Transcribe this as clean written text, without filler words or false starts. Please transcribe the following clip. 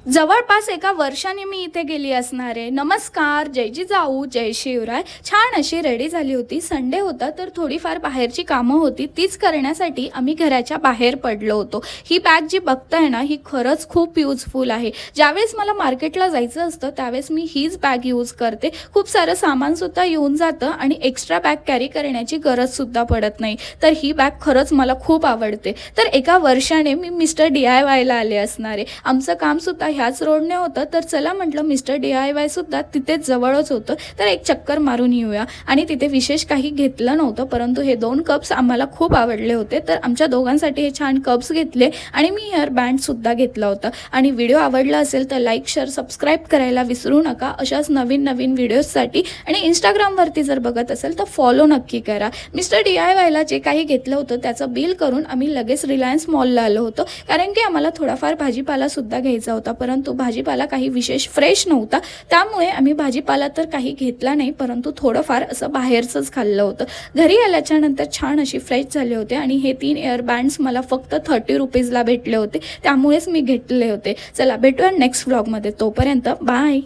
जवळपास एका वर्षाने मी इथे गेली असणार आहे. नमस्कार, जय जिजाऊ, जय शिवराय. छान अशी रेडी झाली होती. संडे होता तर थोडीफार बाहेरची कामं होती, तीच करण्यासाठी आम्ही घराच्या बाहेर पडलो होतो. ही बॅग जी बघताय ना, ही खरंच खूप युजफुल आहे. ज्यावेळेस मला मार्केटला जायचं असतं त्यावेळेस मी हीच बॅग यूज करते. खूप सारं सामानसुद्धा येऊन जातं आणि एक्स्ट्रा बॅग कॅरी करण्याची गरजसुद्धा पडत नाही. तर ही बॅग खरंच मला खूप आवडते. तर एका वर्षाने मी मिस्टर DIYला आले असणार आहे. आमचं कामसुद्धा ह्याच रोडने होतं, तर चला म्हटलं मिस्टर DIY सुद्धा तिथेच जवळच होतं, तर एक चक्कर मारून येऊया. आणि तिथे विशेष काही घेतलं नव्हतं, परंतु हे 2 कप्स आम्हाला खूप आवडले होते, तर आमच्या दोघांसाठी हे छान कप्स घेतले आणि मी हेअर बँडसुद्धा घेतला होता. आणि व्हिडिओ आवडला असेल तर लाईक, शेअर, सबस्क्राईब करायला विसरू नका अशाच नवीन नवीन व्हिडिओजसाठी. आणि इंस्टाग्रामवरती जर बघत असेल तर फॉलो नक्की करा. मिस्टर DIYला जे काही घेतलं होतं त्याचं बिल करून आम्ही लगेच रिलायन्स मॉलला आलो होतो, कारण की आम्हाला थोडाफार भाजीपालासुद्धा घ्यायचा होता, परंतु भाजीपाला काही विशेष फ्रेश नव्हता. त्यामुळे आम्ही भाजीपाला तर काही घेतला नाही, परंतु थोडंफार असं बाहेरचंच खाल्लं होतं. घरी आल्याच्यानंतर छान अशी फ्रेश झाले होते आणि हे 3 इयर बँड्स मला फक्त 30 रुपीजला भेटले होते, त्यामुळेच मी घेतले होते. चला भेटूया नेक्स्ट व्लॉगमध्ये. तोपर्यंत बाय.